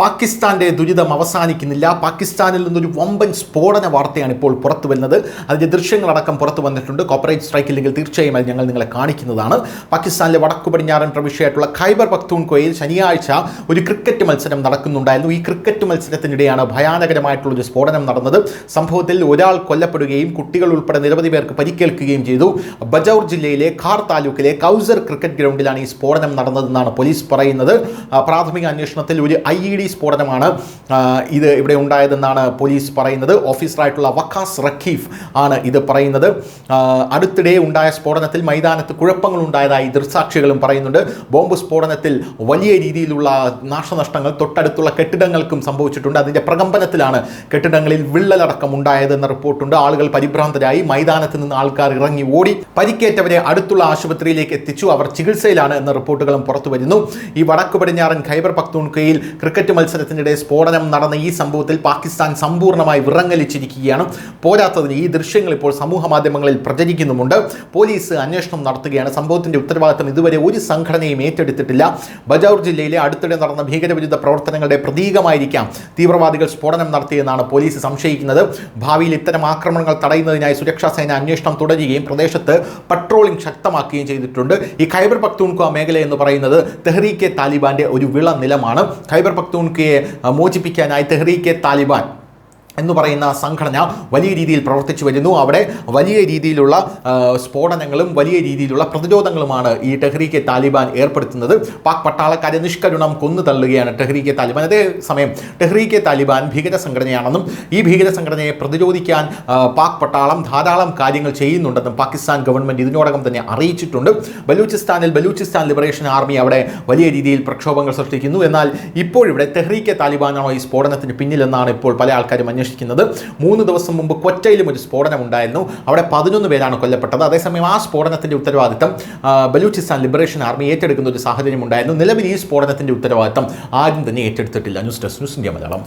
പാകിസ്ഥാന്റെ ദുരിതം അവസാനിക്കുന്നില്ല. പാകിസ്ഥാനിൽ നിന്നൊരു വമ്പൻ സ്ഫോടന വാർത്തയാണ് ഇപ്പോൾ പുറത്തു വരുന്നത്. അതിൻ്റെ ദൃശ്യങ്ങളടക്കം പുറത്തു വന്നിട്ടുണ്ട്. കോപ്പറേറ്റ് സ്ട്രൈക്ക് ഇല്ലെങ്കിൽ തീർച്ചയായും അത് ഞങ്ങൾ നിങ്ങളെ കാണിക്കുന്നതാണ്. പാകിസ്ഥാനിലെ വടക്കു പടിഞ്ഞാറൻ പ്രവിശ്യയായിട്ടുള്ള ഖൈബർ പഖ്തൂൺഖ്വയിൽ ശനിയാഴ്ച ഒരു ക്രിക്കറ്റ് മത്സരം നടക്കുന്നുണ്ടായിരുന്നു. ഈ ക്രിക്കറ്റ് മത്സരത്തിനിടെയാണ് ഭയാനകരമായിട്ടുള്ളൊരു സ്ഫോടനം നടന്നത്. സംഭവത്തിൽ ഒരാൾ കൊല്ലപ്പെടുകയും കുട്ടികൾ ഉൾപ്പെടെ നിരവധി പേർക്ക് പരിക്കേൽക്കുകയും ചെയ്തു. ബജൗർ ജില്ലയിലെ ഖാർ താലൂക്കിലെ കൗസർ ക്രിക്കറ്റ് ഗ്രൗണ്ടിലാണ് ഈ സ്ഫോടനം നടന്നതെന്നാണ് പോലീസ് പറയുന്നത്. പ്രാഥമിക അന്വേഷണത്തിൽ ഒരു IED സ്ഫോടനമാണ് ഇത് ഇവിടെ ഉണ്ടായതെന്നാണ് പോലീസ് പറയുന്നത്. ഓഫീസറായിട്ടുള്ള വഖാസ് റഖീഫ് ആണ് ഇത് പറയുന്നത്. അടുത്തിടെ ഉണ്ടായ സ്ഫോടനത്തിൽ മൈതാനത്ത് കുഴപ്പങ്ങൾ ഉണ്ടായതായി ദൃക്സാക്ഷികളും പറയുന്നുണ്ട്. ബോംബ് സ്ഫോടനത്തിൽ വലിയ രീതിയിലുള്ള നാശനഷ്ടങ്ങൾ തൊട്ടടുത്തുള്ള കെട്ടിടങ്ങൾക്കും സംഭവിച്ചിട്ടുണ്ട്. അതിൻ്റെ പ്രകമ്പനത്തിലാണ് കെട്ടിടങ്ങളിൽ വിള്ളലടക്കം ഉണ്ടായതെന്ന റിപ്പോർട്ടുണ്ട്. ആളുകൾ പരിഭ്രാന്തരായി. മൈതാനത്ത് നിന്ന് ആൾക്കാർ ഇറങ്ങി ഓടി. പരിക്കേറ്റവരെ അടുത്തുള്ള ആശുപത്രിയിലേക്ക് എത്തിച്ചു. അവർ ചികിത്സയിലാണ് എന്ന റിപ്പോർട്ടുകളും പുറത്തു വരുന്നു. ഈ വടക്കു പടിഞ്ഞാറൻ ഖൈബർ പഖ്തൂൺഖ്വയിൽ ക്രിക്കറ്റ് മത്സരത്തിനിടെ സ്ഫോടനം നടന്ന ഈ സംഭവത്തിൽ പാകിസ്ഥാൻ സമ്പൂർണ്ണമായി വിറങ്ങലിച്ചിരിക്കുകയാണ്. പോരാത്തതിന് ഈ ദൃശ്യങ്ങൾ ഇപ്പോൾ സമൂഹ മാധ്യമങ്ങളിൽ പ്രചരിക്കുന്നുമുണ്ട്. പോലീസ് അന്വേഷണം നടത്തുകയാണ്. സംഭവത്തിന്റെ ഉത്തരവാദിത്തം ഇതുവരെ ഒരു സംഘടനയും ഏറ്റെടുത്തിട്ടില്ല. ബജൗർ ജില്ലയിലെ അടുത്തിടെ നടന്ന ഭീകരവിരുദ്ധ പ്രവർത്തനങ്ങളുടെ പ്രതീകമായിരിക്കാം തീവ്രവാദികൾ സ്ഫോടനം നടത്തിയെന്നാണ് പോലീസ് സംശയിക്കുന്നത്. ഭാവിയിൽ ഇത്തരം ആക്രമണങ്ങൾ തടയുന്നതിനായി സുരക്ഷാ സേന അന്വേഷണം തുടരുകയും പ്രദേശത്ത് പട്രോളിംഗ് ശക്തമാക്കുകയും ചെയ്തിട്ടുണ്ട്. ഈ ഖൈബർ പഖ്തൂൺഖ്വ മേഖല എന്ന് പറയുന്നത് തെഹ്രീക്കെ താലിബാന്റെ ഒരു വിളനിലമാണ്. ഖൈബർ പഖ്തൂൺഖ്വയെ മോചിപ്പിക്കാനായി തെഹ്രീക്കെ താലിബാൻ എന്ന് പറയുന്ന സംഘടന വലിയ രീതിയിൽ പ്രവർത്തിച്ചു വരുന്നു. അവിടെ വലിയ രീതിയിലുള്ള സ്ഫോടനങ്ങളും വലിയ രീതിയിലുള്ള പ്രതിരോധങ്ങളുമാണ് ഈ തെഹ്രീക്കെ താലിബാൻ ഏർപ്പെടുത്തുന്നത്. പാക് പട്ടാളക്കാരെ നിഷ്കരുണം കൊന്നു തള്ളുകയാണ് തെഹ്രീക്കെ താലിബാൻ. അതേസമയം തെഹ്രീക്കെ താലിബാൻ ഭീകര സംഘടനയാണെന്നും ഈ ഭീകര സംഘടനയെ പ്രതിരോധിക്കാൻ പാക് പട്ടാളം ധാരാളം കാര്യങ്ങൾ ചെയ്യുന്നുണ്ടെന്നും പാകിസ്ഥാൻ ഗവൺമെൻറ് ഇതിനോടകം തന്നെ അറിയിച്ചിട്ടുണ്ട്. ബലൂചിസ്ഥാനിൽ ബലൂചിസ്ഥാൻ ലിബറേഷൻ ആർമി അവിടെ വലിയ രീതിയിൽ പ്രക്ഷോഭങ്ങൾ സൃഷ്ടിക്കുന്നു. എന്നാൽ ഇപ്പോഴിവിടെ തെഹ്രീക്കെ താലിബാനാണോ ഈ സ്ഫോടനത്തിന് പിന്നിലെന്നാണ് ഇപ്പോൾ പല ആൾക്കാരും അന്വേഷിക്കുന്നത്. 3 ദിവസം മുമ്പ് ക്വറ്റയിലും ഒരു സ്ഫോടനം ഉണ്ടായിരുന്നു. അവിടെ 11 പേരാണ് കൊല്ലപ്പെട്ടത്. അതേസമയം ആ സ്ഫോടനത്തിന്റെ ഉത്തരവാദിത്തം ബലൂചിസ്ഥാൻ ലിബറേഷൻ ആർമി ഏറ്റെടുക്കുന്ന ഒരു സാഹചര്യം ഉണ്ടായിരുന്നു. നിലവിൽ ഈ സ്ഫോടനത്തിന്റെ ഉത്തരവാദിത്തം ആരും തന്നെ ഏറ്റെടുത്തിട്ടില്ല. News desk news India Malayalam.